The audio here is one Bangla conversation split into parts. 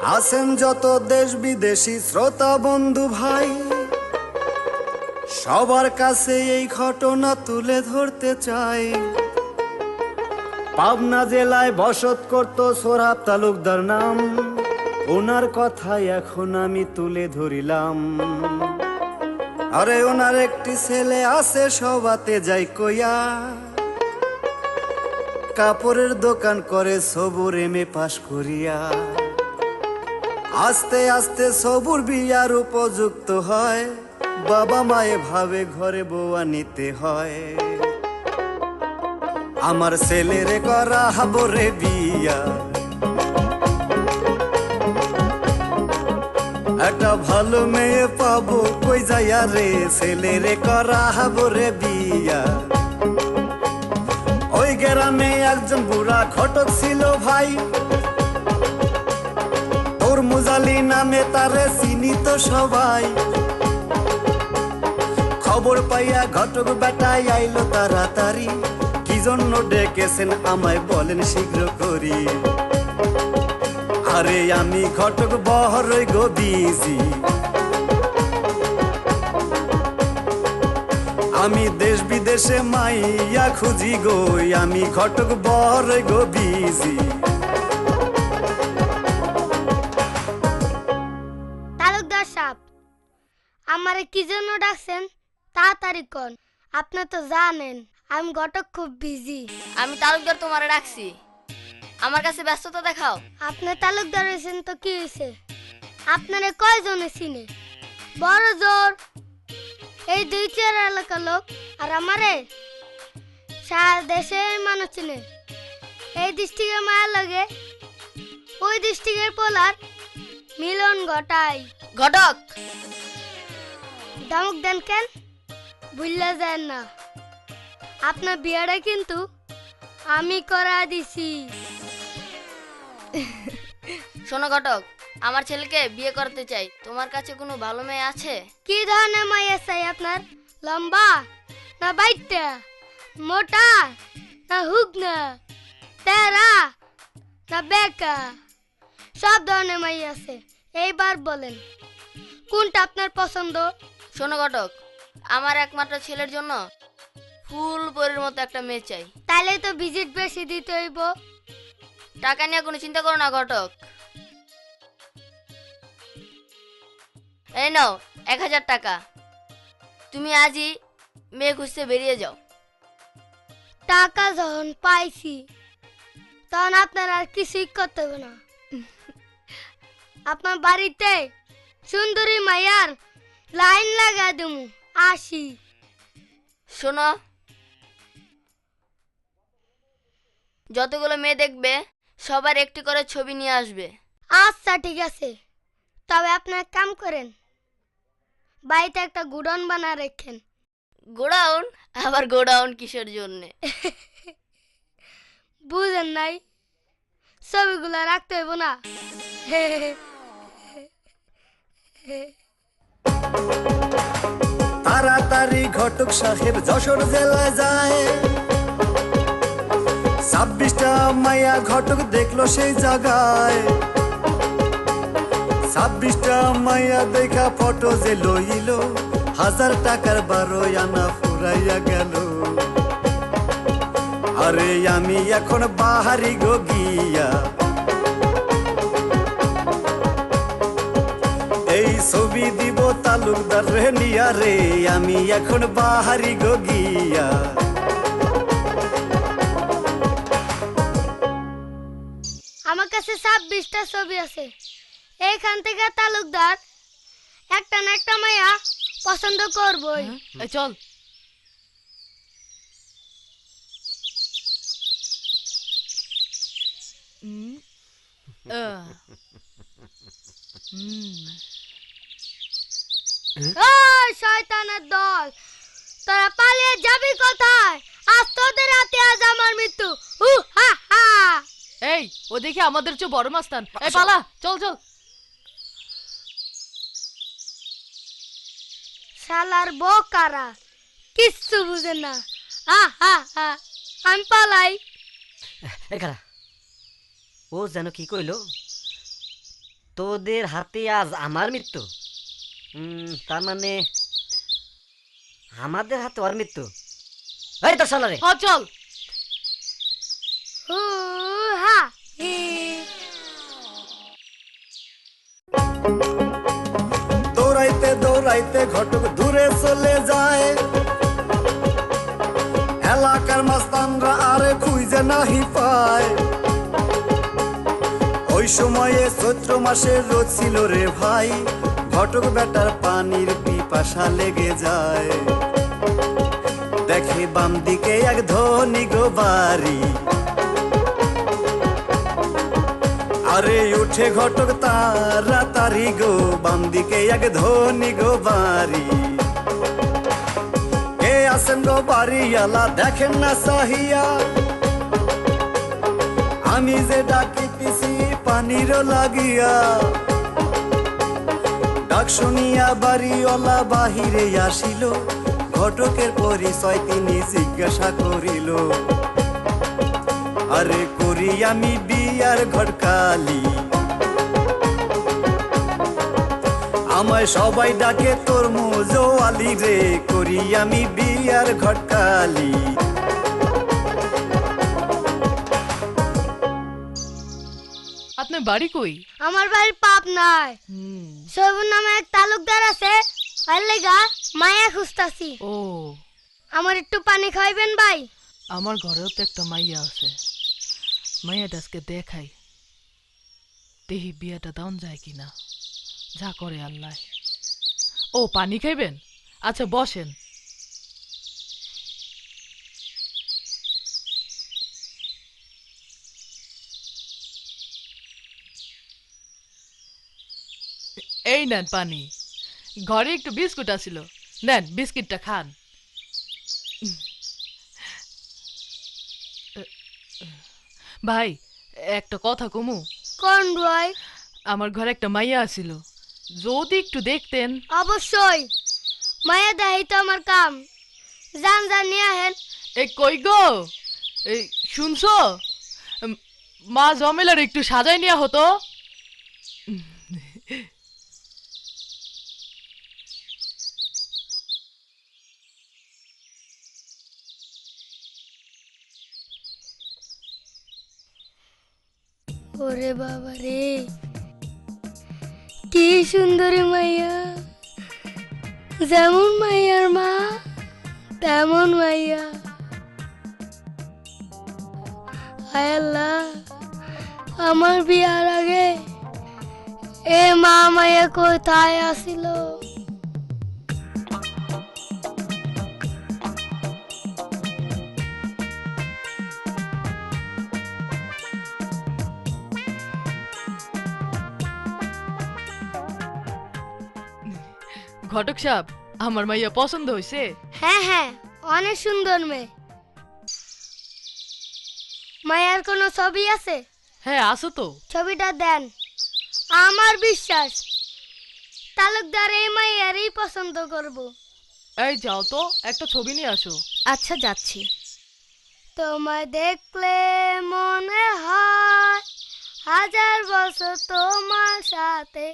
আছেন যত দেশ বিদেশি শ্রোতা বন্ধু ভাই, সবার কাছে এই ঘটনা তুলে ধরতে চাই। পাবনা জেলায় বসত করত সোহরাব তালুকদার নাম, ওনার কথাই এখন আমি তুলে ধরিলাম। আরে ওনার একটি ছেলে আছে সবাতে যাই কইয়া, কাপড়ের দোকান করে সবুর এমএ পাশ করিয়া। আস্তে আস্তে সবুর বিয়ার উপযুক্ত হয়, বাবা মায়ে ভাবে ঘরে বউয়া নিতে হয়। আমার ছেলেরে করা হাবরে বিয়া, একটা ভালো মেয়ে পাবো কই যাইয়া রে, ছেলেরে করা হাবরে বিয়া। ওই গ্রামে একজন বুড়া ঘটক ছিল ভাই, তোর মুজালি নামে তারে চিনিত সবাই। খবর পাইয়া ঘটক বেটাই আইলো তাড়াতাড়ি, কি জন্য ডেকেছেন আমায় বলেন শীঘ্র করি। আরে আমি ঘটক বহরই গো বিজি, আমি দেশ বিদেশে মাইয়া খুঁজি গো, আমি ঘটক বহরই গো বিজি। তালুকদার সাহেব, আমারে কি জন্য ডাকছেন তাড়াতাড়ি কোন। আপনি তো জানেন আমি ঘটক খুব বিজি। আমি তালুকদার তোমারে ডাকছি, আমার কাছে ব্যস্ততা দেখাও। আপনি তালুকদার হয়েছেন তো কি হয়েছে? আপনারে কয়জনে চিনে? বড় জোর এই 2-4 এলাকার লোক, আর আমারে সারা দেশের মানুষ চিনে। এই ডিস্ট্রিক্টের মায়ের লগে ওই ডিস্ট্রিক্টের পোলার মিলন ঘটায়। ঘটক ধমক দেন কেন? ভুললে যান না, আপনার বিয়েটা কিন্তু আমি করা দিছি। শোনো ঘটক, আমার ছেলেকে বিয়ে করতে চাই, তোমার কাছে কোনো ভালো মেয়ে আছে? কি ধরনের মাইয়া চাই আপনার? লম্বা না বাইটা, মোটা না হুগনা, তেরা না বেকা? সব ধরনের মাইয়া আছে, এইবার বলেন কোনটা আপনার পছন্দ? শোনো ঘটক, আমার একমাত্র ছেলের জন্য ফুল পরীর মতো একটা মেয়ে চাই। তাইলে তো ভিজিট বেশি দিতে হইব। টাকা নিয়ে কোনো চিন্তা করো না ঘটক, এই নাও 1000 টাকা, তুমি আজই মেয়ে খুঁজতে বেরিয়ে যাও। টাকা যখন পাইছি তখন আপনার আর কিছুই করতে হবে না। আপনার বাড়িতে সুন্দরী মাইয়ার লাইন লাগা দেবো, আসি। শোনো, যতগুলো মেয়ে দেখবে সবার একটি করে ছবি নিয়ে আসবে। আচ্ছা ঠিক আছে, তবে আপনি এক কাম করেন, বাড়িতে একটা গুডন বানা রাখেন। গোডাউন? আবার গোডাউন কিসের জন্য? বুঝেন নাই, ছবিগুলো রাখতে হইব না। তাড়াতাড়ি ঘটক সাহেব যশোর জেলায় যায়, 26টা মাইয়া ঘটক দেখলো সেই জায়গায়। 26টা মাইয়া দেখা ফটো যে লইল, 1000 টাকার 12 আনা ফুরাইয়া গেল। আরে আমি এখন বাহারি গো গিয়া, এই ছবি দিব তালুকদার রে নিয়া রে, আমি এখন বাহারি গো গিয়া। আমার কাছে 26টা ছবি আছে, এইখান থেকে তালুকদার একটা না একটা মাইয়া পছন্দ করবই। চল। ওই শয়তানের দল, তোরা পালিয়ে যাবি কোথায়? আজ তোদের হাতে আজ আমার মৃত্যু। হা হা। এই ও দেখি আমাদের চেয়ে বড় মাস্তান, এই পালা, চল চল। শালার বোকারা কিচ্ছু বুঝে না। হা হা হা, আমি পালাই। ও যেন কি কইল, তোদের হাতে আজ আমার মৃত্যু। তার মানে আমাদের হাতে ওর মৃত্যু। এই তো শালা রে, হ চল। হু হা হি। দৌড়াইতে দৌড়াইতে ঘটক দূরে চলে যায়, এলাকার মাস্তানরা আরে খুঁজে নাহি পায়। ওই সময়ে চৈত্র মাসের রোদ ছিল রে ভাই, ঘটক বেটার পানির পিপাসা লেগে যায়। দেখে বাম দিকে এক ধনী গো বাড়ি, আরে উঠে ঘটক তাড়াতাড়ি গো, বাম দিকে এক ধনী গো বাড়ি। কে আসেন গো বাড়িওয়ালা দেখেন না সাহিয়া, আমি যে ডাকিতেছি পানির লাগিয়া। ডাক শুনিয়া বাড়িওয়ালা বাহিরে আসিল, ঘটকের পরিচয় তিনি জিজ্ঞাসা করিল। আরে করি আমি বিয়ার ঘটকালি, আমায় সবাই ডাকে তরমুজ আলি রে, করি আমি বিয়ার ঘটকালি। আপনার বাড়ি কই? আমার বাড়ি পাবনায়। সৈবুর নামে এক তালুকদার আছে, আর লেগা মায়া খুঁজতাছি। ও, আমার একটু পানি খাইবেন ভাই? আমার ঘরেও তো একটা মাইয়া আছে। মাইয়াটা আজকে দেখাই, দেহি বিয়েটা দাউন যায় কিনা, যা করে আল্লাহ। ও, পানি খাইবেন? আচ্ছা বসেন। এই নেন পানি। ঘরে একটু বিস্কুট আছিল, নেন বিস্কিটটা খান। ভাই, একটা কথা কমু? কোন ভাই? আমার ঘরে একটা মাইয়া আছিল, যদি একটু দেখতেন। অবশ্যই, মায়া দেখাই তো আমার কাম। যান যান নিয়ে আহেন। এ কই গো, এই শুনছো? মা জমেলার একটু সাজাই নেওয়া হতো। ওরে বাবা রে, কি সুন্দরী মাইয়া, যেমন মাইয়ার মা তেমন মাইয়া। হায় আল্লাহ, আমার বিয়ার আগে এ মা মাইয়া কোথায় আসিল? ঘটক সাহেব, আমার মাইয়া পছন্দ হয়েছে? হ্যাঁ হ্যাঁ, অনেক সুন্দর মেয়ে। মায়ার কোনো ছবি আছে? হ্যাঁ আছে তো। ছবিটা দেন। আমার বিশ্বাস তালুকদার এই মাইয়ারই পছন্দ করব। এই যাও তো, একটা ছবি নিয়ে আসো। আচ্ছা যাচ্ছি। তোমায় দেখলে মনে হয় হাজার বছর তোমার সাথে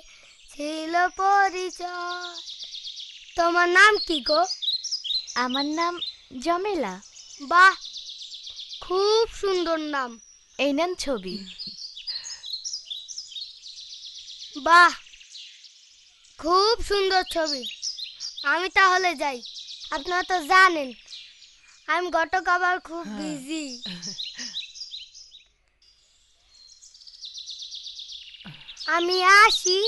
ছিল পরিচয়। তোমার নাম কি গো? আমার নাম জমেলা। বাহ, খুব সুন্দর নাম। এই নেন ছবি। বাহ, খুব সুন্দর ছবি। আমি তাহলে যাই। আপনারা তো জানেন আমি ঘটক আবার খুব বিজি। আমি আসি।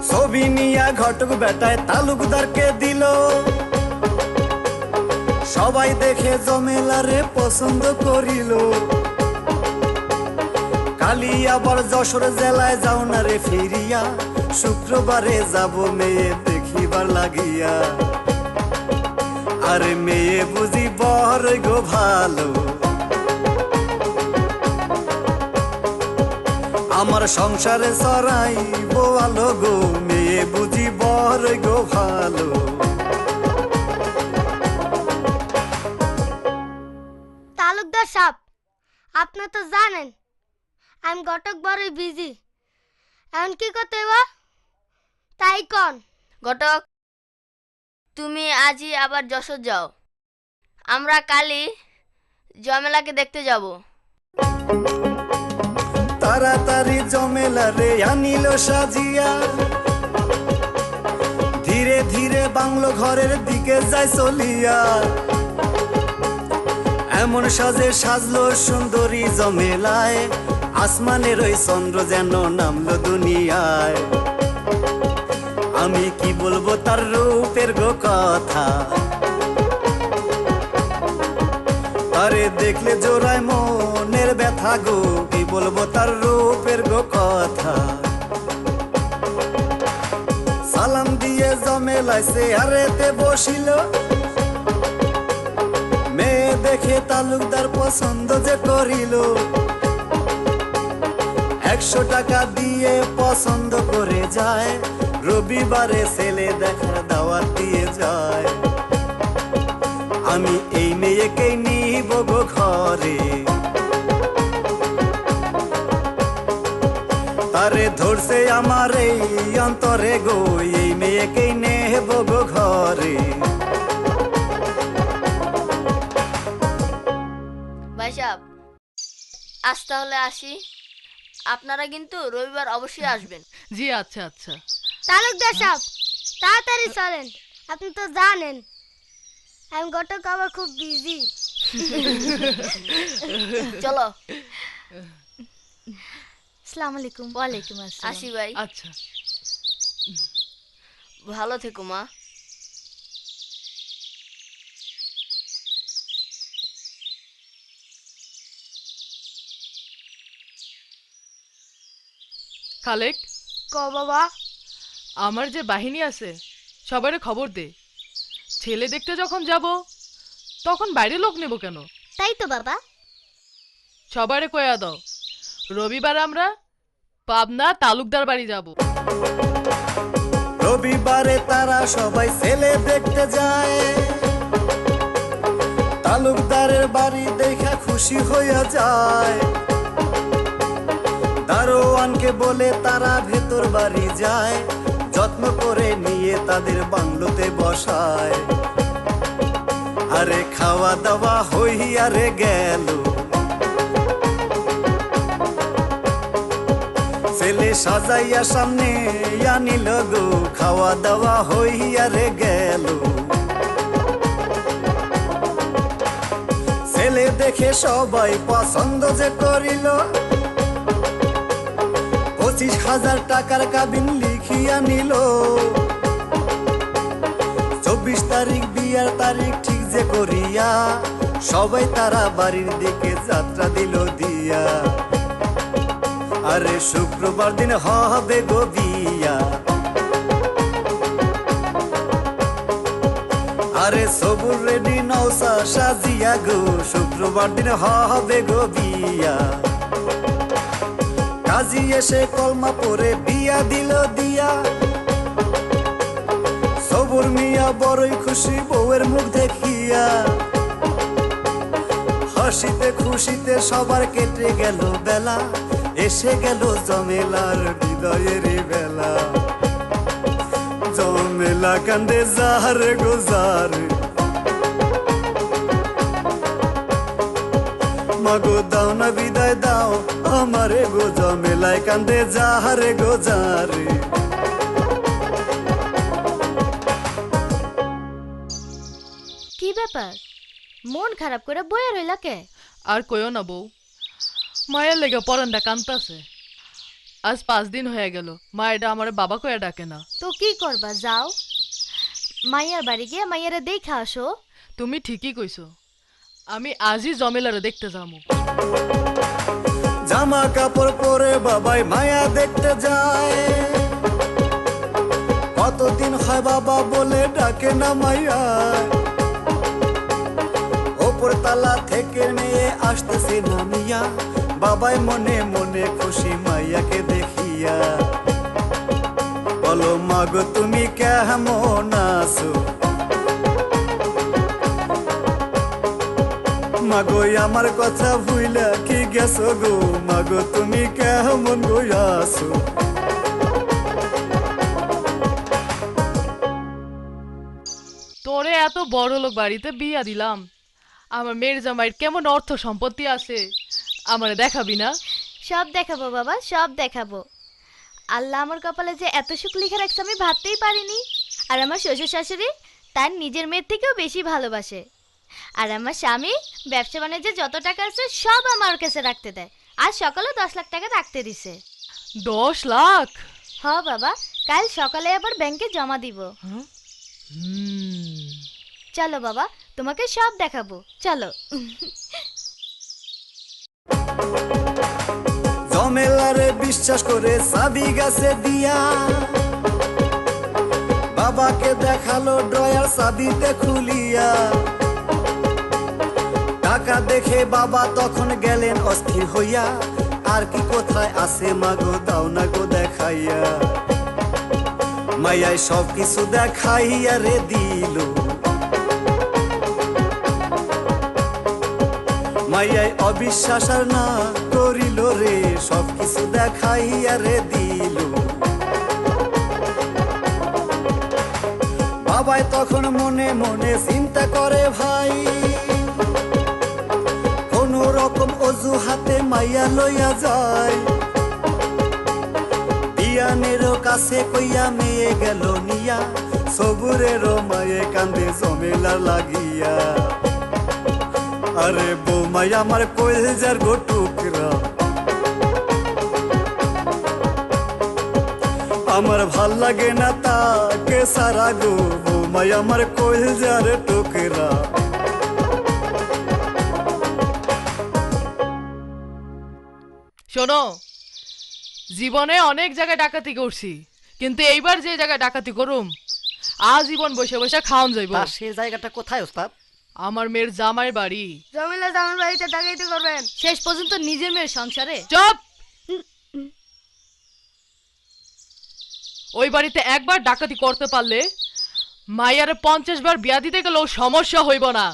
ছবি নিয়া ঘটক বেটায় তালুকদারকে দিল, সবাই দেখে জমেলারে পছন্দ করিল। কালি আবার যশোর জেলায় যাও না রে ফিরিয়া, শুক্রবারে যাব মেয়ে দেখিবার লাগিয়া। আরে মেয়ে বুঝি বড় গো ভালো, আমার সংসারে সরাই বোয়ালো গো, মেয়ে বুঝি বড় গো ভালো। আপনি তো জানেন আমি ঘটক বড়ই বিজি। এখন কি করতে হইব তাই কন। ঘটক, তুমি আজই আবার যশোর যাও, আমরা কালই জমেলাকে দেখতে যাব। তাড়াতাড়ি জমেলা রে আনিল সাজিয়া, ধীরে ধীরে বাংলো ঘরের দিকে যায় চলিয়া। এমন সাজে সাজলো সুন্দরী জমেলায়, আসমানের ওই চন্দ্র যেন নামলো দুনিয়ায়। আমি কি বলবো তার রূপের গো কথা, আরে দেখলে জোড়ায় মনের ব্যথা গো। কি বলবো তার রূপের গো কথা। সালাম দিয়ে জমেলায় চেয়ারেতে বসিল, মেয়ে দেখে তালুকদার পছন্দ যে করিল। 100 টাকা দিয়ে পছন্দ করে যায়, রবিবারে ছেলে দেখার দাওয়াত দিয়ে যায়। আমি এই মেয়েকে নিব গো ঘরে, তারে ধরছে আমার এই অন্তরে গো। এই মেয়েকে নেব গো ঘরে। ভাই সাহেব, আজ তাহলে আসি। আপনারা কিন্তু রবিবার অবশ্যই আসবেন। জি আচ্ছা আচ্ছা। তালুকদার সাহেব তাড়াতাড়ি চলেন, আপনি তো জানেন আমি ঘটক আবার খুব বিজি। চলো। আসসালামু আলাইকুম। ওয়ালাইকুম আসসালাম। আসি ভাই। আচ্ছা। ভালো থেকো মা। খালেক, ক বাবা। আমার যে বাহিনী আছে সবারে খবর দে, ছেলে দেখতে যখন যাব তখন বাইরে লোক নেব কেন? তাই তো বাবা। সবারে কয়া দাও রবিবার আমরা পাবনা তালুকদার বাড়ি যাব। রবিবারে তারা সবাই ছেলে দেখতে যায়, তালুকদারের বাড়ি দেখা খুশি হইয়া যায়। দারোয়ানকে বলে তারা ভেতর বাড়ি যায়, যত্ন করে নিয়ে তাদের বাংলোতে বসায়। আরে খাওয়া দাওয়া হইয়া রে গেল, ছেলে সাজাইয়া সামনে আনিল গো। খাওয়া দাওয়া হইয়া রে গেল, ছেলে দেখে সবাই পছন্দ যে করিল। 25,000 টাকার কাবিন লিখিয়া নিল। 24 তারিখ বিয়ার তারিখ ঠিক যে করিয়া, সবাই তারা বাড়ির দিকে যাত্রা দিল দিয়া। আরে শুক্রবার দিন হবে গো বিয়া, আরে সবুর রেডি নৌসা সাজিয়া গো। শুক্রবার দিন হবে গো বিয়া। কাজী এসে কলমা পরে বিয়া দিল দিয়া, সবুর মিয়া বড়ই খুশি বউয়ের মুখ দেখিয়া। হাসিতে খুশিতে সবার কেটে গেল বেলা, এসে গেল জমেলার হৃদয়ের বেলা। জমেলা কান্দে যার গো যার, মাগো দাও না বিদায় দাও আমারে গো। জমেলায় কান্দে যারে গো যারে। কি ব্যাপার, মন খারাপ করে বইয়া রইলা কে? আর কইও না বউ, মায়ের লেগে পরানটা কান্তাছে। আজ 5 দিন হয়ে গেল মায়েরা আমার বাবা কয়া ডাকে না। তো কি করবা, যাও মাইয়ার বাড়ি গিয়ে মাইয়ারে দেখা আসো। তুমি ঠিকই কইছো, আমি আজই জমেলারে দেখতে যাবো। জামা কাপড় পরে বাবাই মায়া দেখতে যায়, কতদিন হয় বাবা বলে ডাকে না মাইয়া। ওপর তালা থেকে মেয়ে আসতেছে নামিয়া, বাবাই মনে মনে খুশি মাইয়াকে দেখিয়া। বলো মাগো তুমি কেমন আছো, মাগো আমার কথা ভুইলা কি গেছো গো মাগো তুমি কেমন গো আছো তোরে এত বড় লোক বাড়িতে বিয়া দিলাম, আমার মেয়ের জামাইয়ের কেমন অর্থ সম্পত্তি আছে, আমারে দেখাবি না? সব দেখাবো বাবা, সব দেখাবো। আল্লাহ আমার কপালে যে এত সুখ লিখে রাখছে আমি ভাবতেই পারিনি। আর আমার শ্বশুর শাশুড়ি তার নিজের মেয়ের থেকেও বেশি ভালোবাসে। আর আমার স্বামী ব্যবসা বাণিজ্যে যত টাকা আছে সব আমার কাছে রাখতে দেয়। আর সকালে 10 লাখ টাকা রাখতে দিছে। 10 লাখ? হ বাবা, কাল সকালে আবার ব্যাংকে জমা দিব। চলো বাবা, তোমাকে সব দেখাবো, চলো। জমেলারে বিশ্বাস করে চাবি গাছে দিয়া বাবাকে দেখালো ড্রয়ার চাবিতে খুলিয়া টাকা দেখে বাবা তখন গেলেন অস্থির হইয়া আর কি কোথায় আছে মাগো দাও না গো দেখাইয়া মাইয়াই সব কিছু দেখাইয়া রে দিল মাইয়াই অবিশ্বাস আর না করিল রে সব কিছু দেখাইয়া রে দিল বাবাই তখন মনে মনে চিন্তা করে ভাই কোন রকম অজুহাতে মাইয়া লইয়া যায় বিয়ানেরও কাছে কইয়া মেয়ে গেল নিয়া সবুরেরও মায়ে কান্দে জমেলার লাগিয়া আরে বৌমাই আমার কইলজার গো টুকরা আমার ভাল লাগে না তাকে সারা গো বৌমাই আমার কইলজার টুকরা শোনো, জীবনে অনেক জায়গায় ডাকাতি করছি, কিন্তু এইবার যে জায়গায় ডাকাতি করুম আজীবন বসে বসে খাওন যাইব। সে জায়গাটা কোথায় ওস্তাদ? আমার মেয়ের জামাইয়ের বাড়ি। জমিলা জামার বাড়িতে ডাকাইতে করবেন? শেষ পর্যন্ত নিজের মেয়ের সংসারে? চুপ! ওই বাড়িতে একবার ডাকাতি করতে পারলে মাইয়ারে 50 বার বিয়া দিতে গেলেও সমস্যা হইব না।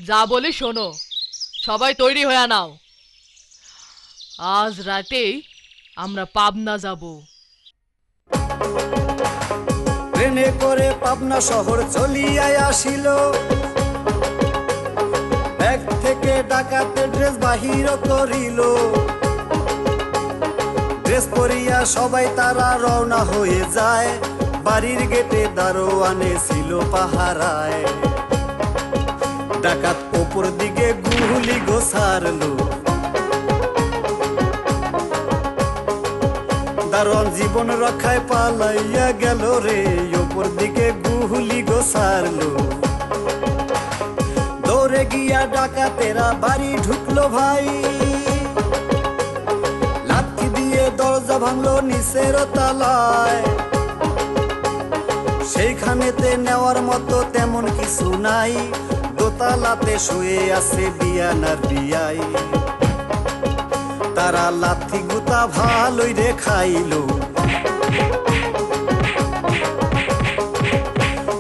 যা বলি শোনো, সবাই তৈরি হয়ে নাও, আজ রাতেই আমরা পাবনা যাব। ট্রেনে করে পাবনা শহর চলিয়া আসিল ব্যাগ থেকে ডাকাতে ড্রেস বাহির করিল ড্রেস পরিয়া সবাই তারা রওনা হয়ে যায় বাড়ির গেটে দারোয়ানে ছিল পাহারায় ডাকাত ওপর দিকে গুলি গোছারলো দারোয়ান জীবন রক্ষায় পালাইয়া গেল রে ওপর দিকে গুলি গোছারলো দৌড়ে গিয়া ডাকাতেরা বাড়ি ঢুকলো ভাই লাঠি দিয়ে দরজা ভাঙলো নিচের তলায় সেইখানেতে নেওয়ার মতো তেমন কিছু নাই দোতলাতে শুয়ে আছে বিয়ানার বিয়াই তারা লাথি গুতা ভালোই রে খাইলো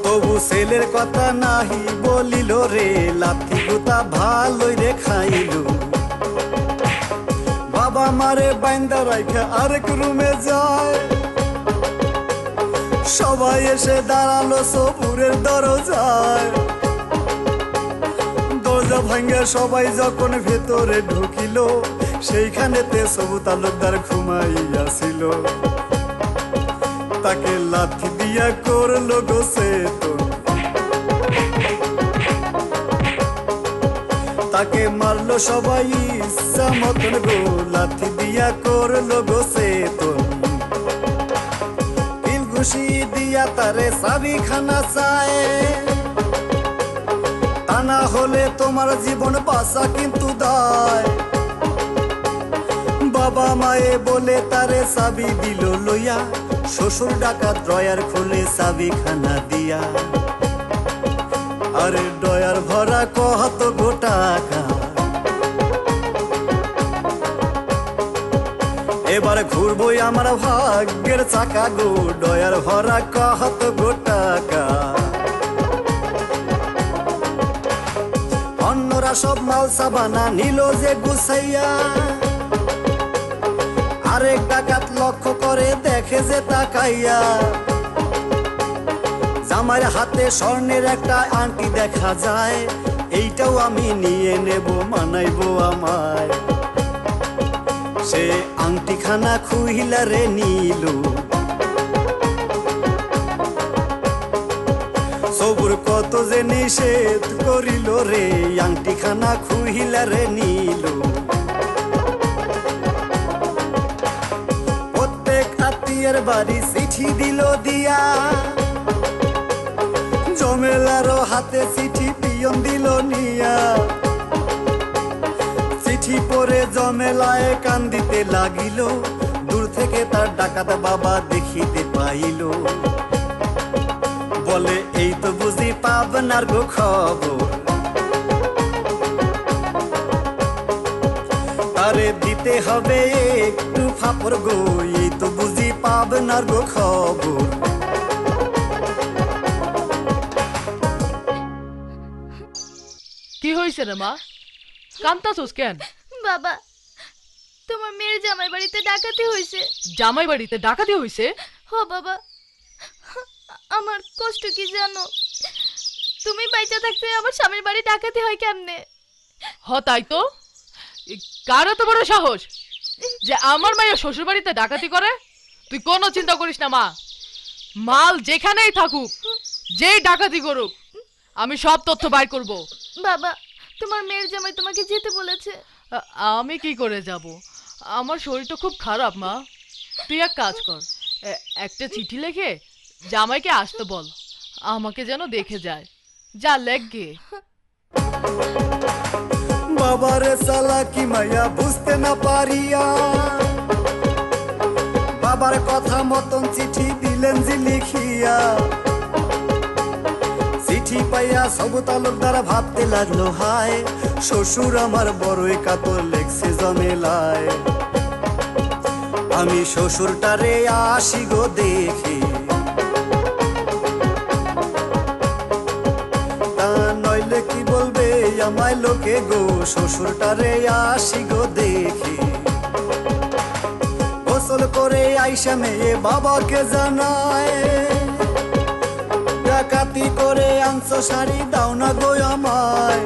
তবু ছেলের কথা নাহি বলিল রে লাথি গুতা ভালোই রে খাইলো বাবা মারে বাইন্দা রাইখা আরেক রুমে যায় সবাই এসে দাঁড়ালো সবুরের দরজায় দরজা ভাঙ্গে সবাই যখন ভেতরে ঢুকিল সেইখানেতে সবু তালুকদার ঘুমাইয়াছিল তাকে লাথি দিয়া করলো গোসে তাকে মারলো সবাই ইচ্ছা মতন গো লাথি দিয়া করলো গোসে তিল ঘুষি দিয়া তারে চাবি খানা চায় তা না হলে তোমার জীবন বাঁচা কিন্তু দায় বাবা মায়ে বলে তারে চাবি দিল লইয়া শ্বশুর ডাকাত ড্রয়ার খুলে চাবি খানা দিয়া আরে ড্রয়ার ভরা কত গো টাকা এবার ঘুরবই আমার ভাগ্যের চাকা গো ড্রয়ার ভরা কত গো টাকা অন্যরা ভরা সব মাল সাবানা নিল যে গুছাইয়া, আরেক ডাকাত লক্ষ্য করে দেখে যে তাকাইয়া, জামাইয়ের হাতে স্বর্ণের একটা আংটি দেখা যায়, এইটাও আমি নিয়ে নেব মানাইবো আমায়। সে আংটিখানা খুইলা রে নিল, সবুর কত যে নিষেধ করিল রে, আংটিখানা খুইলা রে নিল। প্রত্যেক আত্মীয়ের বাড়ি চিঠি দিল দিয়া, জমেলারও হাতে চিঠি পিয়ন দিল নিয়া। চিঠি পড়ে জমেলায় কান্দিতে লাগিল, দূর থেকে তার ডাকাত বাবা দেখিতে পাইল। বলে এই তো বুঝি পাবনার গো খবর, তারে দিতে হবে একটু ফাপড় গো, এই তো বুঝি পাবনার গো খবর। কি হয়েছে রে মা, কান্তাছোস কেন? বাবা, তোমার মেয়ের জামাই বাড়িতে ডাকাতি হয়েছে। জামাই বাড়িতে ডাকাতি হয়েছে? হো বাবা, আমার কষ্ট কি জানো? তুমি বাইচা থাকতে আমার স্বামীর বাড়ি ডাকাতি হয় কেমনে? হ তাই তো, কার এত বড় সাহস যে আমার মায়ের শ্বশুর বাড়িতে ডাকাতি করে? তুই কোনো চিন্তা করিস না মা, মাল যেখানেই থাকুক, যেই ডাকাতি করুক, আমি সব তথ্য বাইর করব। বাবা, তোমার মেয়ের জামাই তোমাকে যেতে বলেছে। আমি কি করে যাব, আমার শরীরটা খুব খারাপ মা। তুই এক কাজ কর, একটা চিঠি লিখে জামাইকে আসতে বল, আমাকে যেন দেখে যায়। যা লেগে। বাবারে চালাকি মাইয়া বুঝতে না পারিয়া, বাবার কথা মতন চিঠি দিলেন যে লিখিয়া। চিঠি পাইয়া সব তালুকদার ভাবতে লাগলো হায়, শ্বশুর আমার বড়ই কাতর লেখছে জমেলায়। আমি শ্বশুরটারে আসি গো দেখি, তা নইলে কি বলবে আমায় লোকে গো, শ্বশুরটারে আসি গো দেখি। গোসল করে আইসা মেয়ে বাবাকে জানায়, ডাকাতি করে আনছো শাড়ি দাও না গো আমায়।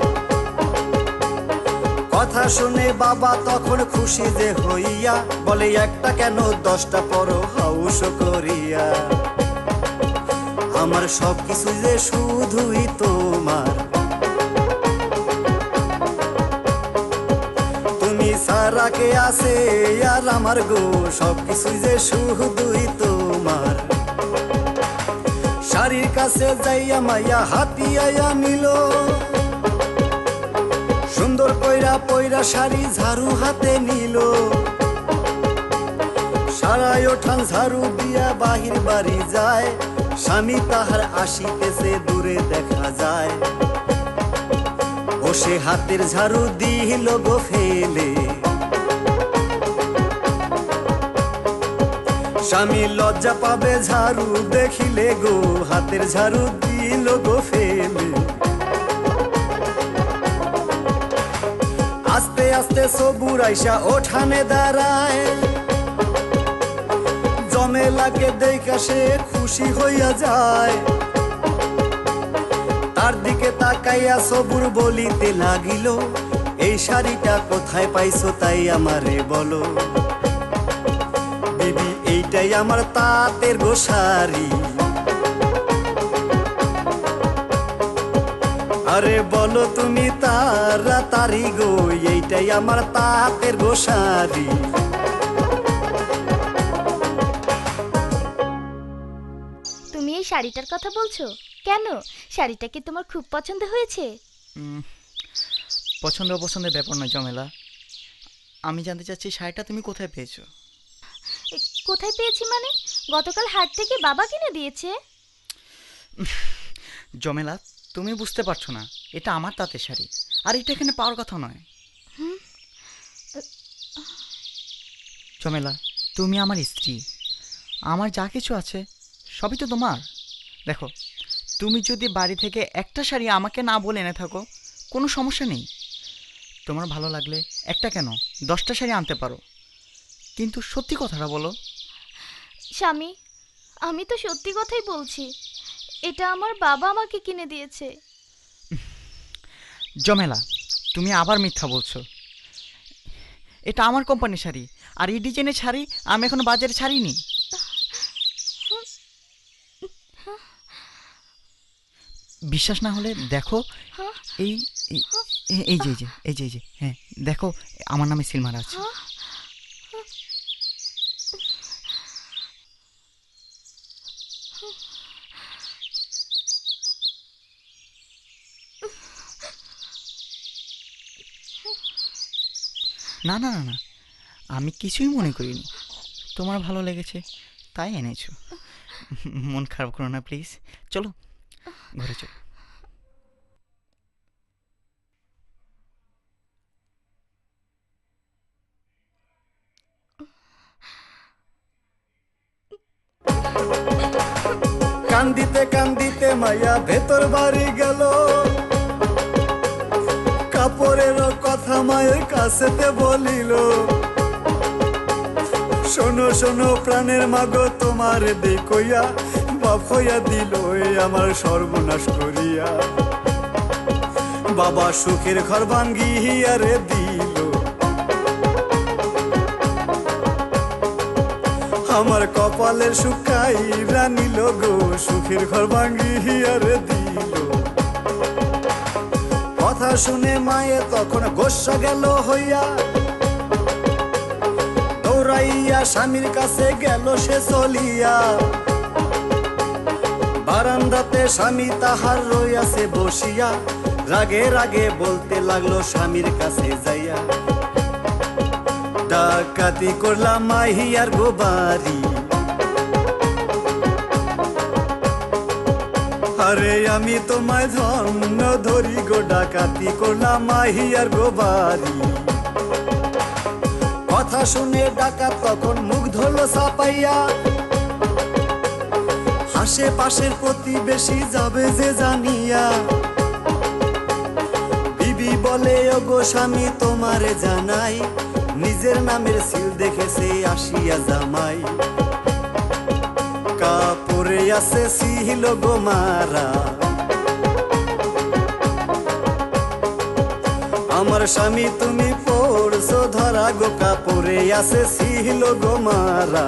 কথা শুনে বাবা তখন খুশি যে হইয়া, বলে একটা কেন 10টা পরো হাউস করিয়া। আমার সব কিছু যে শুধুই তোমার, তুমি সারা কে আছে আর আমার গো, সব কিছু যে শুধুই তোমার। শাড়ির কাছে যাইয়া মাইয়া হাতিয়াইয়া নিল, সুন্দর কইরা পইরা শাড়ি ঝাড়ু হাতে নিল। সারাই ওঠান ঝাড়ু দিয়া বাহির বাড়ি যায়, স্বামী তাহার আসিতেছে দূরে দেখা যায়। ও সে হাতের ঝাড়ু দিল গো ফেলে, স্বামী লজ্জা পাবে ঝাড়ু দেখিলে গো, হাতের ঝাড়ু দিল গো ফেলে। আস্তে আস্তে সবুর আইসা ওঠানে দাঁড়ায়, জমেলাকে দেখা সে খুশি হইয়া যায়। তার দিকে তাকাইয়া সবুর বলিতে লাগিল, এই শাড়িটা কোথায় পাইছো তাই আমারে বলো। বিবি এইটাই আমার তাঁতের গো শাড়ি, আরে বলো তুমি তাড়াতাড়ি গো, এইটাই আমার তাঁতের গো শাড়ি। তুমি এই শাড়িটার কথা বলছো কেন? শাড়িটা কি তোমার খুব পছন্দ হয়েছে? পছন্দ অপছন্দের ব্যাপার নয় জমেলা, আমি জানতে চাচ্ছি শাড়িটা তুমি কোথায় পেয়েছো? কোথায় পেয়েছি মানে? গতকাল হাট থেকে বাবা কিনে দিয়েছে। জমেলা, তুমি বুঝতে পারছো না, এটা আমার তাঁতের শাড়ি, আর এটা এখানে পাওয়ার কথা নয়। জমেলা, তুমি আমার স্ত্রী, আমার যা কিছু আছে সবই তো তোমার। দেখো, তুমি যদি বাড়ি থেকে একটা শাড়ি আমাকে না বলে এনে থাকো কোনো সমস্যা নেই, তোমার ভালো লাগলে একটা কেন 10টা শাড়ি আনতে পারো, কিন্তু সত্যি কথাটা বলো। স্বামী, আমি তো সত্যি কথাই বলছি, এটা আমার বাবা আমাকে কিনে দিয়েছে। জমেলা, তুমি আবার মিথ্যা বলছো। এটা আমার কোম্পানির শাড়ি, আর এই ডিজাইনের শাড়ি আমি এখনো বাজারে ছাড়িনি। বিশ্বাস না হলে দেখো, এই এই- এই যে এই যে হ্যাঁ দেখো, আমার নামে সিল মারা আছে। না না না না, আমি কিছুই মনে করিনি, তোমার ভালো লেগেছে তাই এনেছো। মন খারাপ করো না প্লিজ, চলো ঘরে চলো। কান্দিতে কান্দিতে মায়া ভেতর বাড়ি গেল, কাপড়ের কথা মায়ের কাছেতে বলিল, শোনো শোনো প্রাণের মাগো তোমার দেখইয়া বাপ হইয়া দিল আমার সর্বনাশ করিয়া। বাবা সুখের ঘর ভাঙ্গিয়া রে দিল, আমার কপালের শুকাই রানিল গো, সুখের ঘর ভাঙ্গিয়া রে দিল। কথা শুনে মায়ে তখন গোস্বা গেল হইয়া, দৌড়াইয়া স্বামীর কাছে গেল সে চলিয়া। বারান্দাতে স্বামী তাহার রইয়াছে বসিয়া, রাগে রাগে বলতে লাগলো স্বামীর কাছে যাইয়া, ডাকাতি করলাম মাহিয়ার গো বাড়ি, আরে আমি তোমায় ধন্য ধরি গো, ডাকাতি করলাম মাহিয়ার গো বাড়ি। কথা শুনে ডাকাত তখন মুখ ধরলো চাপাইয়া, আশেপাশের প্রতিবেশী যাবে যে জানিয়া। বিবি বলে ওগো স্বামী তোমারে জানাই, নিজের নামের সিল দেখেছে আসিয়া জামাই। কাপড়ে আছে সিল গো মারা, আমার স্বামী তুমি পড়ছো ধরা গো, কাপড়ে আছে সিল গো মারা।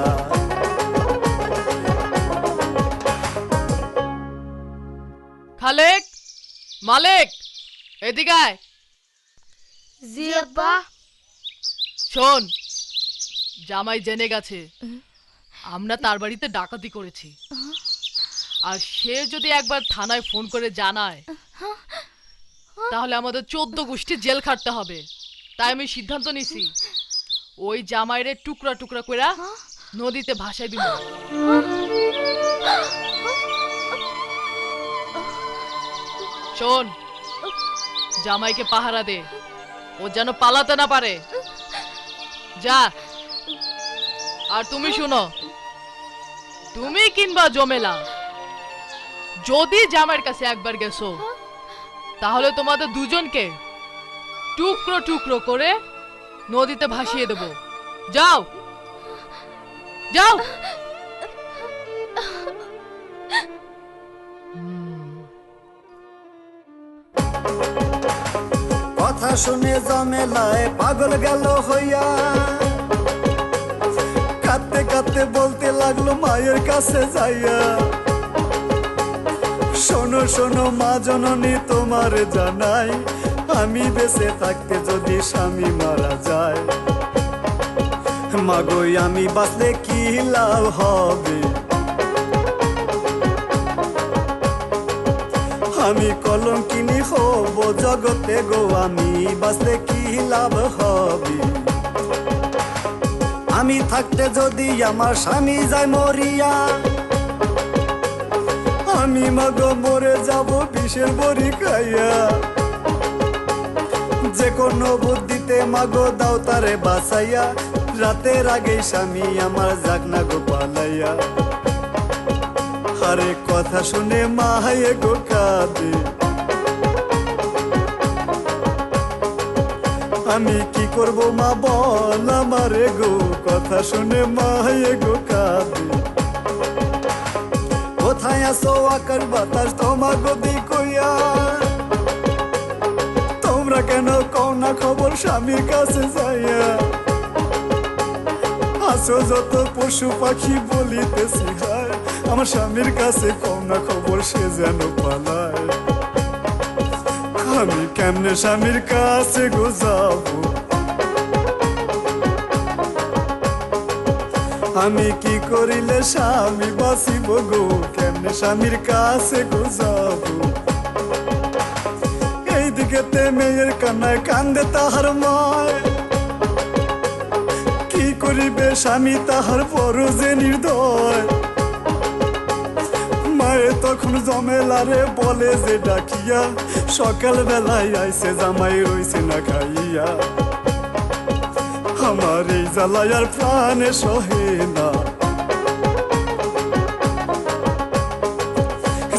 খালেক, মালিক, এদিকে আয়। জি আব্বা। শোন, জামাই জেনে গেছে আমরা তার বাড়িতে ডাকাতি করেছি, আর সে যদি একবার থানায় ফোন করে জানায় তাহলে আমাদের 14 গোষ্ঠী জেল খাটতে হবে। তাই আমি সিদ্ধান্ত নিছি ওই জামাইরে টুকরা টুকরা করে নদীতে ভাসাই দিব। শোন, জামাইকে পাহারা দে, ও যেন পালাতে না পারে। যা। আর তুমি শুনো, তুমি কিংবা জমেলা যদি জামাইয়ের কাছে একবার গেছো তাহলে তোমাদের দুজনকে টুকরো টুকরো করে নদীতে ভাসিয়ে দেব। যাও যাও। কথা শুনে জমেলায় পাগল গেল হইয়া, কাঁদতে কাঁদতে বলতে লাগলো মায়ের কাছে যাইয়া, শোনো শোনো মা জননী তোমার জানাই, আমি বেঁচে থাকতে যদি স্বামী মারা যায়, মাগো আমি বাঁচলে কি লাভ হবে, আমি কলঙ্কিনী হব জগতে গো, আমি বাঁচলে কি লাভ হবে, আমি থাকতে যদি আমার স্বামী যায় মরিয়া, আমি মাগো মরে যাব বিষের বড়ি খাইয়া, যে কোনো বুদ্ধিতে মাগো দাও তারে বাঁচাইয়া, রাতের আগে স্বামী আমার যাক না গো পালাইয়া। আরে কথা শুনে মায়ে গো কাঁদে, আমি কি করব মা বল আমারে গো, কথা শুনে মায়ে গো কাঁদে। কোথায় আসো আকাশ বাতাস তোমাগো দিকইয়া, তোমরা কেন কও না খবর স্বামীর কাছে যাইয়া। আসো যত পশু পাখি বলিতেছি হায়, আমার স্বামীর কাছে কও না খবর সে যেন পালায়। আমি কেমনে স্বামীর কাছে গো যাবো, আমি কি করিলে স্বামী বাঁচিব গো, কেমনে স্বামীর কাছে গো যাবো। এইদিকেতে মেয়ের কান্নায় কান্দে তাহার মায়, কি করিবে স্বামী তাহার বড় যে নির্দয়। মায়ে তখন জমেলারে বলে যে ডাকিয়া, সকাল বেলায় আইসে জামাই রইছে না খাইয়া। আমার এই জ্বালায় আর প্রাণে সহে না,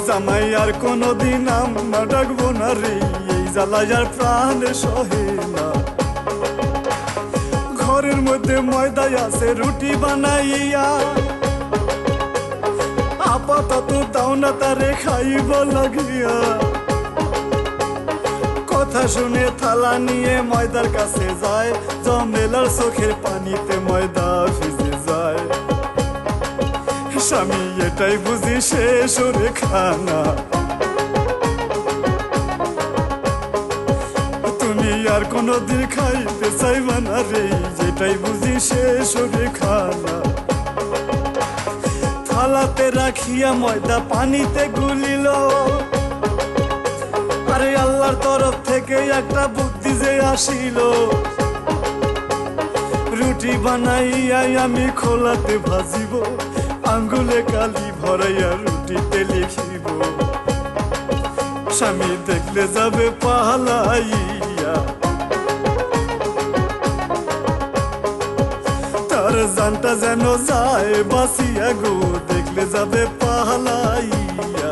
জামাই আর কোনদিন আমরা ডাকবো না রে, এই জ্বালায় আর প্রাণে সহে না। ঘরের মধ্যে ময়দা আছে রুটি বানাইয়া, আপাতত দাও না তারে খাইব লাগিয়া। কথা শুনে থালা নিয়ে ময়দার কাছে যায়, জমেলার চোখের পানিতে ময়দা ভিজে যায়। স্বামী এটাই বুঝি শেষ ওরে খানা, তুমি আর কোনদিন খাইতে চাইবা না রে, যেটাই বুঝি শেষ ওরে খানা। থালাতে রাখিয়া ময়দা পানিতে গুলিল, আরে আল্লাহর তরফ থেকে একটা বুদ্ধি যে আসিল। রুটি বানাইয়াই আমি খোলাতে ভাজিব, আঙ্গুলে কালি ভরাইয়া রুটিতে লিখিব। স্বামী দেখলে যাবে পালাইয়া, তার জানটা যেন যায় বাঁচিয়া গো, দেখলে যাবে পালাইয়া।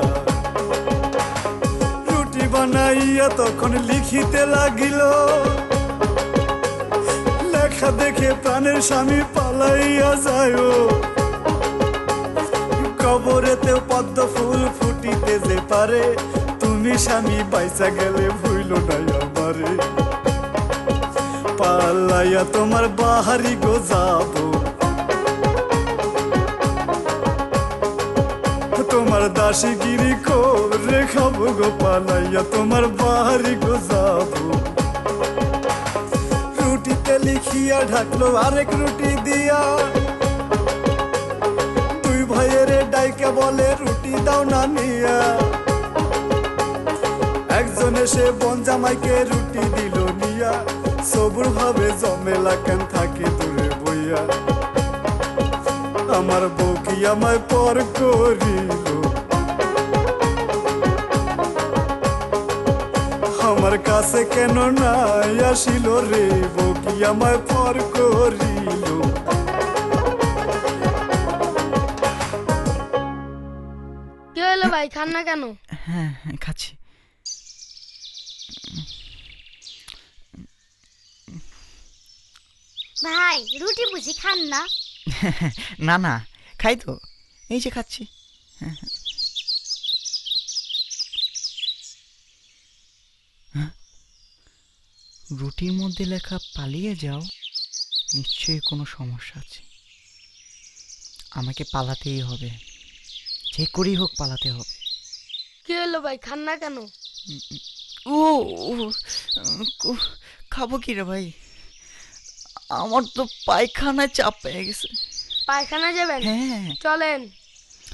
রুটি বানাইয়া তখন লিখিতে লাগিল, লেখা দেখে প্রাণের স্বামী পালাইয়া যায়। কবরেতেও পদ্ম ফুল ফুটিতে যে পারে, তুমি স্বামী বাইসা গেলে ভুইল নাই আমারে। পালাইয়া তোমার বাহারি গো যাবো, তোমার দাসীগিরি করে খাবো গো, পালাইয়া তোমার বাহারি গো যাবো। রুটিতে লিখিয়া ঢাকলো আরেক রুটি দিয়া, দুই ভাইয়ের ডাইকে বলে রুটি দাও না নিয়া। একজন এসে বন জামাইকে রুটি দিল নিয়া, সবুর ভাবে জমেলা কেন থাকে দূরে বইয়া। আমার বউ কি আমায় পর করিল, আমার কাছে কেন নাই আসিল রে, বউ কি আমায় পর করিল। কি হলো ভাই, খান না কেন? হ্যাঁ হ্যাঁ খাচ্ছি। ভাই রুটি বুঝি খান না? না না খাই তো, এই যে খাচ্ছি। হ্যাঁ, রুটির মধ্যে লেখা পালিয়ে যাও, নিশ্চয়ই কোনো সমস্যা আছে। আমাকে পালাতেই হবে, যে করেই হোক পালাতে হবে। কি হলো ভাই, খান না কেন? ও খাবো কি রে ভাই, আমার তো পায়খানায় চাপ পেয়ে গেছে। পায়খানা যাবেন? হ্যাঁ। চলেন,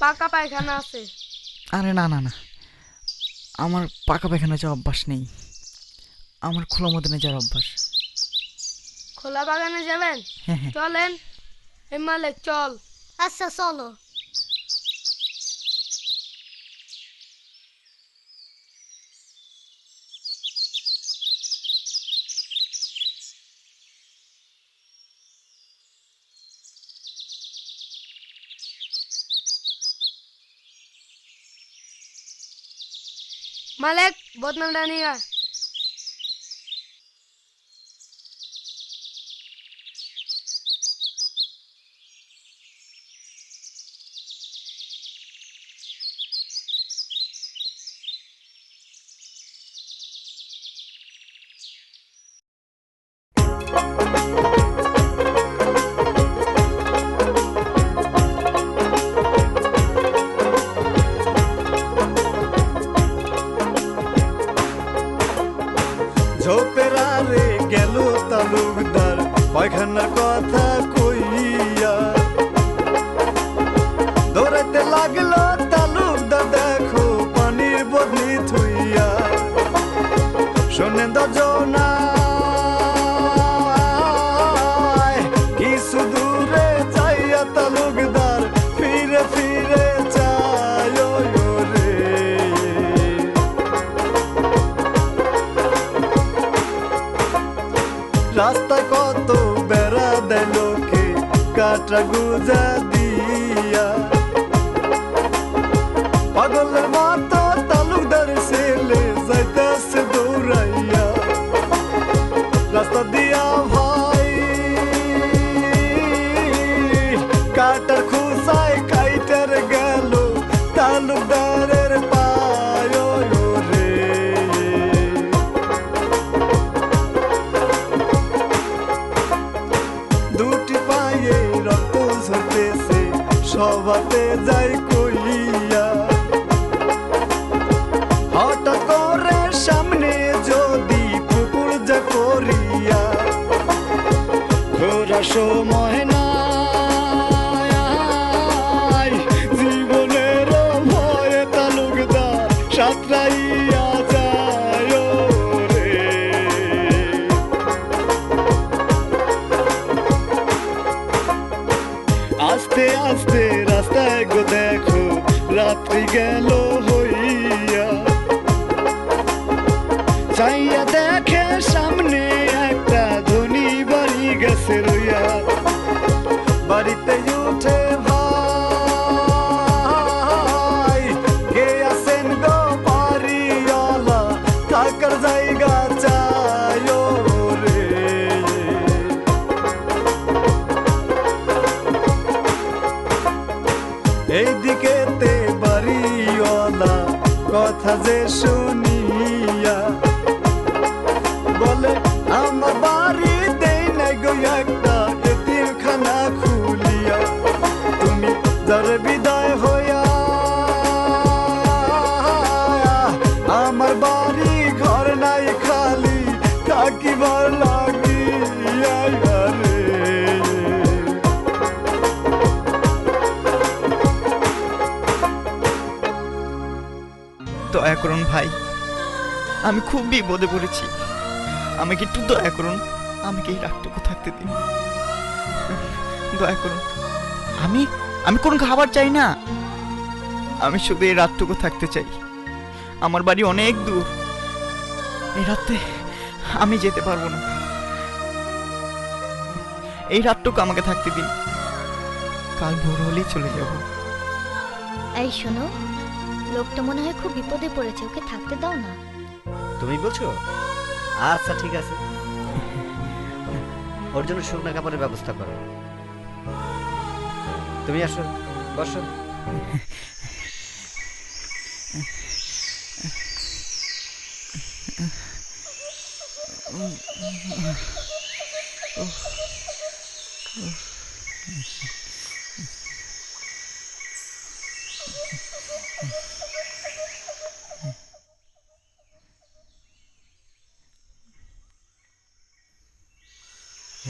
পাকা পায়খানা আছে। আরে না না না, আমার পাকা পায়খানা যাওয়ার অভ্যাস নেই, আমার খোলা মদনে যাওয়ার অভ্যাস। খোলা বাগানে যাবেন? হ্যাঁ হ্যাঁ। চলেন, এই মালিক চল। আচ্ছা চলো। মালিক বোতলটা নিয়ে আয়। চাই কাইটার গেল তালুকদারের পায় রে। দুটি পায়ে রক্ত ঝরতেছে সবাতে যাই কইয়া, হঠাৎ করে সামনে যদি পুকুর যা করিয়া ঘোরা সময় নাই জীবনের ভয়ে তালুকদার সাঁতরাইয়া যায় রে। আস্তে আস্তে রাস্তায় গো দেখো রাত্রি গেল হইয়া, চাইয়া দেখে সামনে একটা ধনী বাড়ি গেছে রইয়া। বাড়িতে উঠে ভাই কে আছেন গো বাড়িওয়ালা, থাকার জায়গা চাই রে। এইদিকেতে বাড়িওয়ালা কথা যে শুনিয়া বলে আমার বাড়ি দেই নাই গো একটা এতিমখানা খুলিয়া। তুমি যার বিদায় হইয়া আমার বাড়ি ঘর নাই খালি থাকিবার লাগিয়া রে। দয়া করুন ভাই, আমি খুব বিপদে পড়েছি, আমাকে একটু দয়া করুন, আমাকে এই রাতটুকু থাকতে দিন, দয়া করুন। আমি আমি কোনো খাবার চাই না, আমি শুধু এই রাতটুকু থাকতে চাই। আমার বাড়ি অনেক দূর, এই রাতে আমি যেতে পারবো না, এই রাতটুকু আমাকে থাকতে দিন, কাল ভোর হলেই চলে যাব। এই শোনো, লোকটা মনে হয় খুব বিপদে পড়েছে, ওকে থাকতে দাও না। তুমি বলছো? আচ্ছা ঠিক আছে, ওর জন্য শুকনা কাপড়ের ব্যবস্থা করো। তুমি আসো, বসো।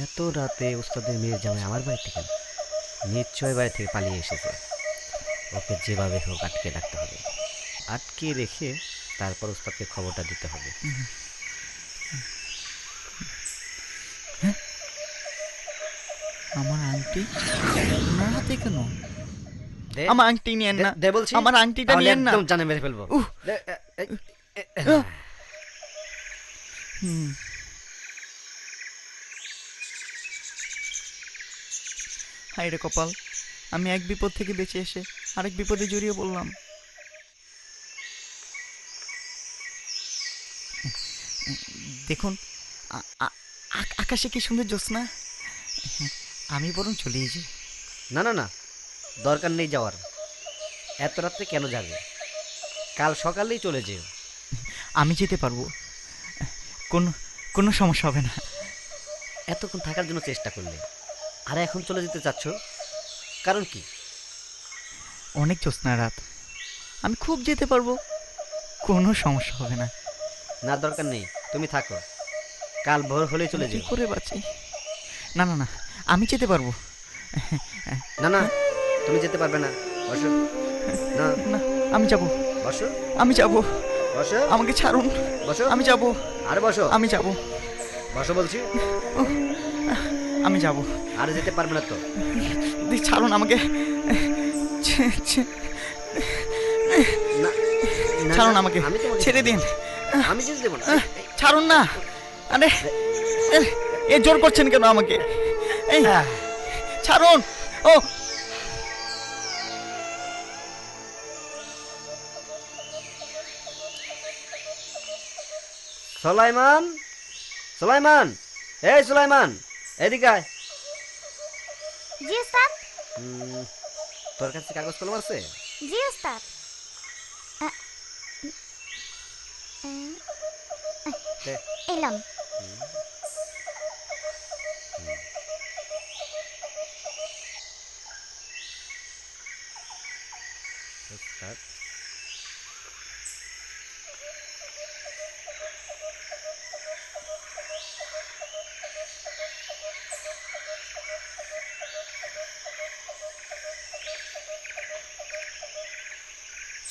এত রাতে ওস্তাদের মেয়ের জামাই আমার বাড়ি থেকে, নিশ্চয় বাড়ি থেকে পালিয়ে এসেছে। ওকে যেভাবে হোক আটকে রাখতে হবে, আটকে রেখে তারপর ওস্তাদকে খবরটা দিতে হবে। আমার আংটি ওনার হাতে কেন? দে, আমার আংটি নিয়েন না, দে বলছি, আমার আংটিটা তাহলে নিয়েন না। একদম জানে মেরে ফেলবো। উহ। দে, হুম। হায় রে কপাল, আমি এক বিপদ থেকে বেঁচে এসে আরেক বিপদে জড়িয়ে পড়লাম। দেখুন আকাশে কি সুন্দর জ্যোৎস্না, আমি বরং চলেই যাই। না না না, দরকার নেই যাওয়ার। এত রাত্রে কেন যাবে? কাল সকালেই চলে যেও। আমি যেতে পারবো, কোনো কোনো সমস্যা হবে না। এতক্ষণ থাকার জন্য চেষ্টা করলে, আর এখন চলে যেতে চাচ্ছ, কারণ কি? অনেক জ্যোৎস্না রাত, আমি খুব যেতে পারবো, কোনো সমস্যা হবে না। না দরকার নেই, তুমি থাকো, কাল ভোর হলেই চলে কি যেও। করে বাঁচি? না না না, আমি যেতে পারবো। না না, তুমি যেতে পারবে না, বসো। না না, আমি যাব, বসো, আমি যাব, বসো, আমাকে ছাড়ুন, বসো, আমি যাব, আর বসো, আমি যাব, বসো বলছি, আমি যাব। আর যেতে পারবে না তো। ছাড়ুন আমাকে, না, না, ছাড়ুন না, আমাকে, আমি তোমাকে ছেড়ে দিন, আমি যেতে দেবো না। ছাড়ুন না। আরে এ জোর করছেন কেন আমাকে? এই ছাড়ুন। ও সুলাইমান, সুলাইমান, এই সুলাইমান, এদিকে আয়। জি স্যার। তোর কাছে কাগজ কলম আছে? জি ওস্তাদ। দে। এলাম। ওস্তাদ,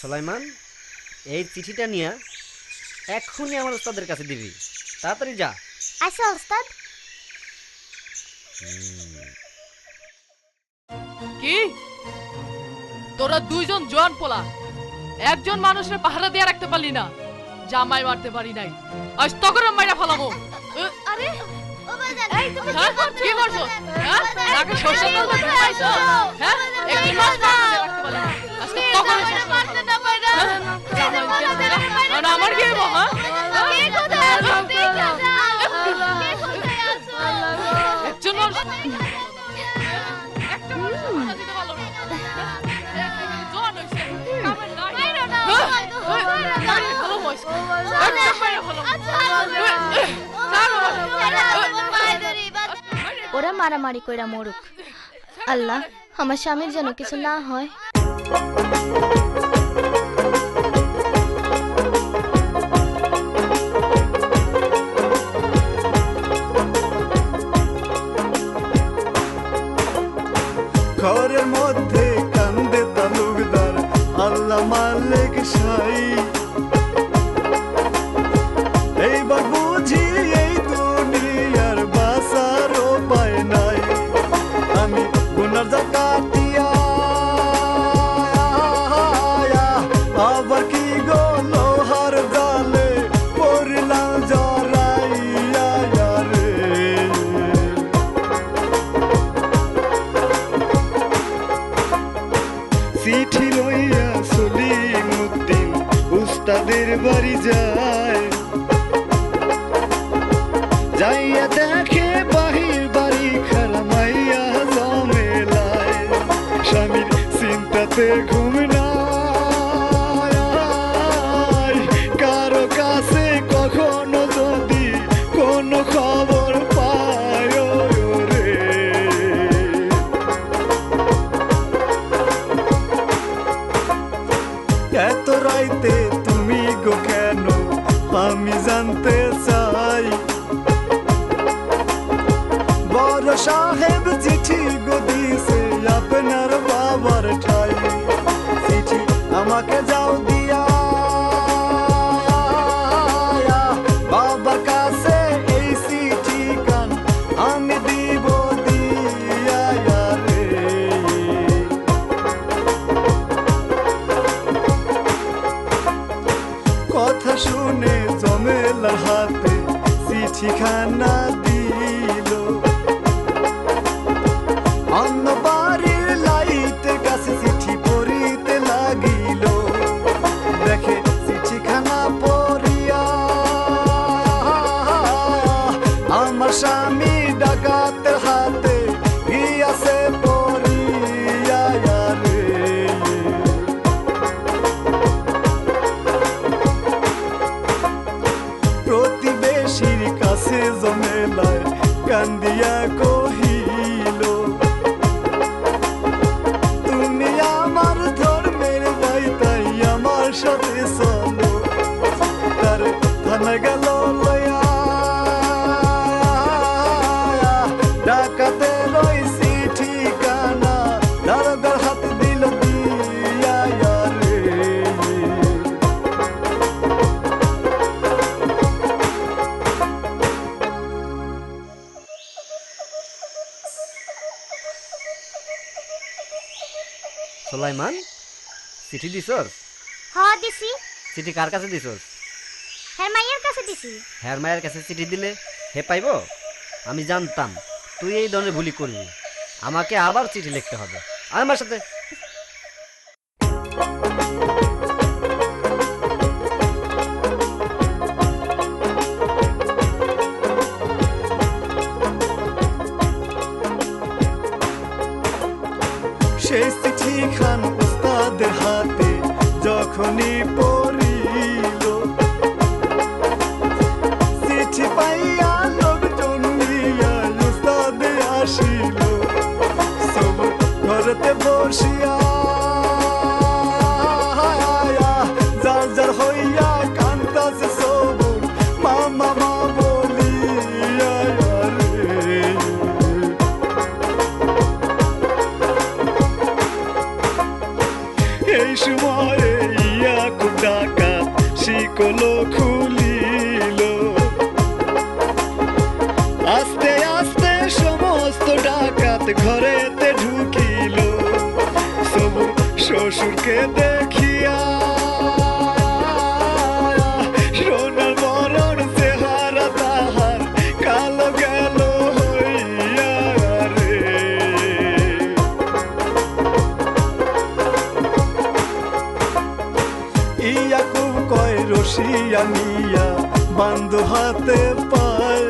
সুলাইমান, এই চিঠিটা নিয়ে এক্ষুনি আমার ওস্তাদের কাছে দিবি। তাড়াতাড়ি যা। আচ্ছা ওস্তাদ। কি তোরা দুইজন জোয়ান পোলা একজন মানুষের পাহারা দিয়ে রাখতে পারলি না, জামাই মারতে পারি নাই, আজ তখন মাইরা ফেলাবো। আরে ও বাজান, এই তুমি হ্যাঁ? কি করছো? হ্যাঁ? নাকে সরষের তেল দিয়ে খাইছো? হ্যাঁ? একজন মানুষ পাহারা দিয়ে রাখতে পারলি না, আজকে তখন শেষ করে ফেলাবো। হ্যাঁ? জামাই দিয়ে দিলে, আর আমার কি হইবো? হ্যাঁ? একজন মানুষ একটা মানুষ পাহারা দিতে পারলো না। জোয়ান হইছে, কামের নাই। ভালো বয়স, একদম মাইরা ফেলাবো। ওরা মারামারি কইরা মরুক, আল্লাহ আমার স্বামীর যেন কিছু না হয়। ঘরের মধ্যে কান্দে তালুকদার, আল্লাহ মালিক সাই। এইবার বুঝি এই দুনিয়ার বাসার উপায় নাই। আমি গুনার জাকাতিয়া আবার কি গো লোহার জালে পড়লাম জড়াইয়া রে। চিঠি লইয়া সলিমুদ্দিন উস্তাদের বাড়ি যায়। যাইয়া দেখে বাহির বাড়ি খালামাইয়া জমেলায়। স্বামীর চিন্তাতে ঘুম নাই, কারো কাছে কখনো যদি কোনো খবর পায় রে। এত রাইতে তুমি গো কেন আমি জানতে চাই। বড় সাহেব চিঠি গো দিছে আপনার বাবার ঠাই। চিঠি আমাকে যাও দিয়া বাবার কাছে এই চিঠি কান আমি দিব দিয়া রে। কথা শুনে জমেলার হাতে চিঠিখানা দিল। অন্য বাড়ির লাইটের কাছে চিঠি পড়িতে লাগিল। দেখে চিঠিখানা পড়িয়া আমার স্বামী ডাকাতের হাতে গিয়াছে পড়িয়া রে। প্রতিবেশীর কাছে জমেলায় কান্দিয়া কহিল, তুমি আমার ধর্মের ভাই তাই আমার সাথে চলো। তার থানা গেল লইয়া ডাকাতের ওই চিঠিখানা দারোগার হাত দিল দিয়া রে। সুলাইমান, চিঠি দিছস? হ্যাঁ দিছি। চিঠি কার কাছে দিছস? হ্যাঁ মাইয়ের কাছে দিছি। হ্যার মায়ের কাছে চিঠি দিলে হে পাইবো? আমি জানতাম তুই এই ধরনের ভুলি করবি। আমাকে আবার চিঠি লিখতে হবে। আর আমার সাথে সেই চিঠি খান উস্তাদের হাতে যখনই পড়িল, চিঠি পাইয়া লোকজন নিয়া উস্তাদে আসিল। সবুর ঘরেতে বসিয়া যার যার হইয়া কান্তাছে সবুর মামা মা বলিয়া রে। এই সময়ে ইয়াকুব ডাকাত শিকল খুলিল, আস্তে আস্তে সমস্ত ডাকাত ঘরেতে ঢুকিল। সবুর শ্বশুরকে দেখিয়া সোনার মরণ চেহারা তাহার কালো গেল হইয়া রে। ইয়াকুব কয় রশিয়া নিয়া বান্ধু হাতে পায়,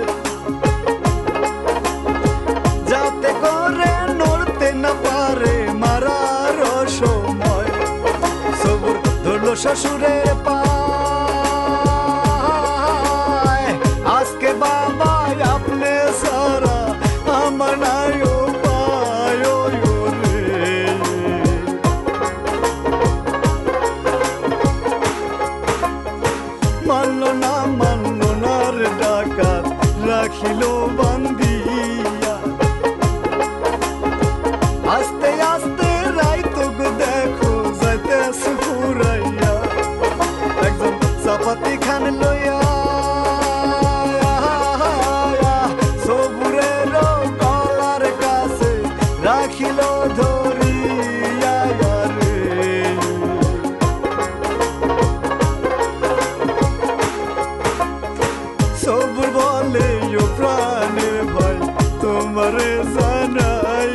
যাতে করে নড়তে না পারে মারার সময়। সবুর ধরল শ্বশুরের পায়, আজকে বাবা আপনি সারা আমার নাই উপায় রে। মানল না রে ডাকাত রাখিল বান্দিয়া, আস্তে আস্তে রাইত গো দেখো যাইতেছে ফুরাইয়া। একজন চাপাতি খান লইয়া সবুরের গলার কাছে রাখিল ধরিয়া রে। সবুর বলে ও প্রাণের ভাই তোমারে জানাই,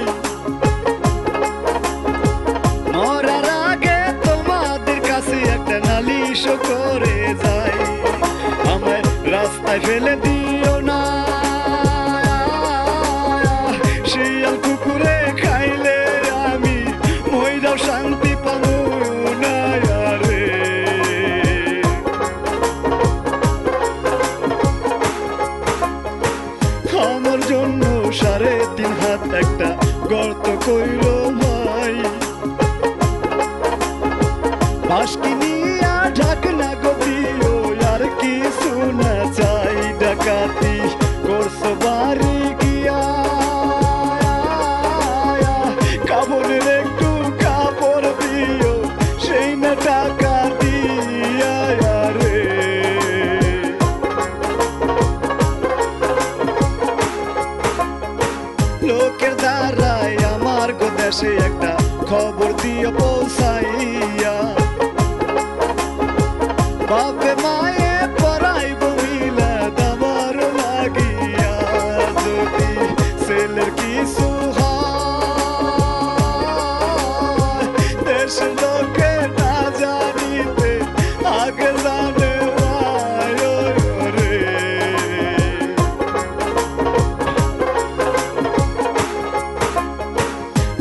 মরার আগে তোমাদের কাছে একটা নালিশ করে যাই। আমায় রাস্তায় ফেলে দিও না, শিয়াল কুকুরে খাইলে আমি মইরাও শান্তি পাবো না রে। আমার জন্য 3.5 হাত একটা গর্ত কইর ভাই, বাঁশকি নিয়া ঢাকনা গদিও আর কিছু না চাই। ডাকাতি করছো বাড়ি গিয়া, কাপড়ের একটু কাপড় দিও সেই না টাকা দিয়া রে। লোকের দ্বারাই আমার গো দেশে একটা খবর দিয়ে পৌঁছাইয়া, বাপে মায়ে পড়াইব মিলাদ আমার লাগিয়া। যদি ছেলের কিছু হয় দেশের লোকে না জানিতে আগে জানে রে।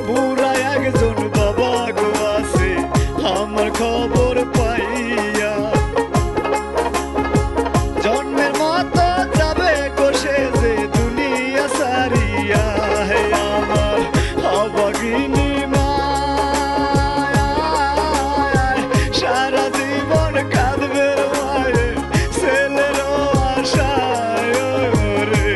বুড়া একজন বাবা গো আছে আমার খবর পাইয়া, জন্মের মতো যাবে কোষে যে দুনিয়া সারিয়া। হে আমার অবাগিনী মা সারা জীবন কাঁদবে মায়ে ছেলের আশায় রে।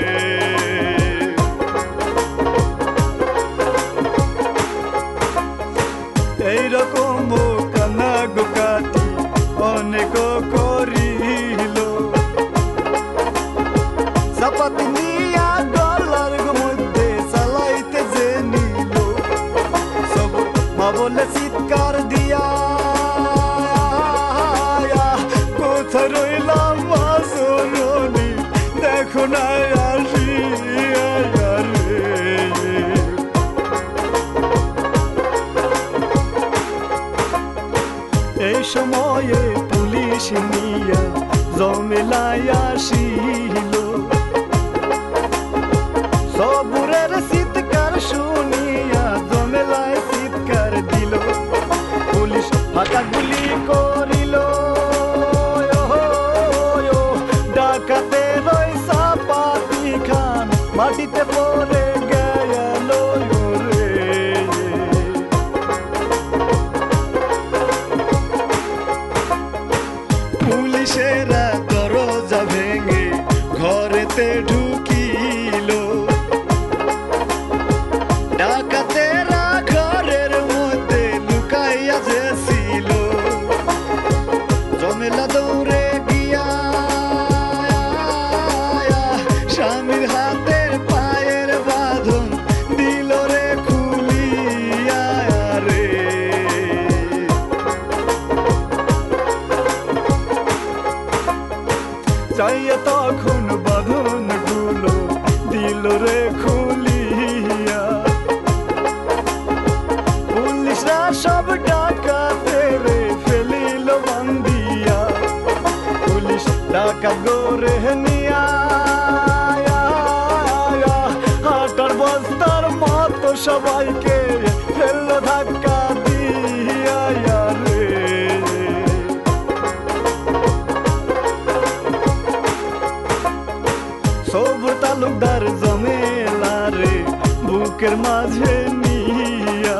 এইরকম কান্না গো কাটি অনেক করিল, চাপাতি নিয়া গলার মধ্যে চালাইতে যে নিল। সব মা বলে চিৎকার দিয়া কোথায় রইলাম মা সরণি দেখো না আসিয়া রে। এই সময়ে পুলিশ নিয়া জমেলায় আসিল, সবুরের চিৎকার শুনিয়া জমেলায় চিৎকার দিল। সব ডাকাতে রে ফেলিল বান্দিয়া, পুলিশ ডাকাত গোরে নিয়া হাটার বস্তার মতো সবাইকে ফেললো ধাক্কা দিয়া রে। সবুর তালুকদার জমেলা রে বুকের মাঝে নিয়া,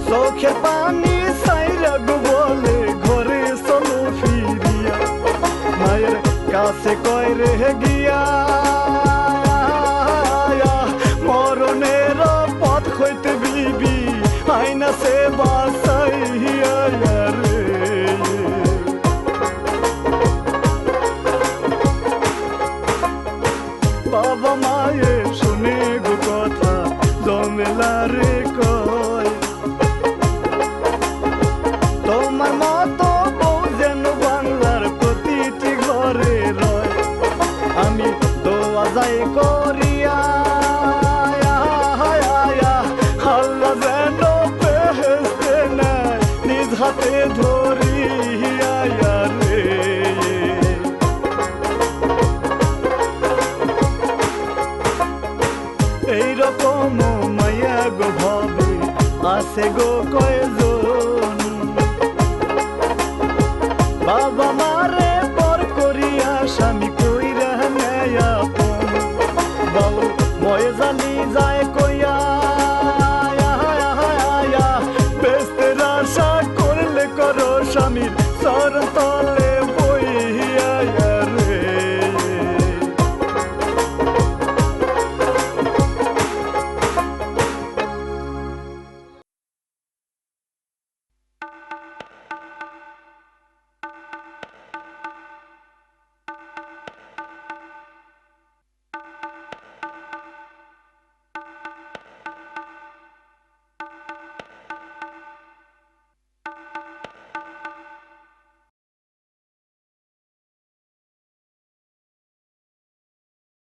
চোখের পানি সাইরা গো বলে ঘরে চলো ফিরিয়া, মায়ের কাছে কয় রে গিয়া মরণের পথ হইতে বিবি আইনা সে বাসাইয়া রে। বাবা মায়ে শুনে গো কথা জমেলা রে কয়, তোমার মতো বউ যেন বাংলার প্রতিটি ঘরে রয়। আমি দোয়া যাই করিয়া আল্লাহ যেন বেহেশতে নেয় নিজ হাতে ধরিয়া রে। এইরকম মায়া গো ভাবে আছে গো কয়জন, বাবা মারে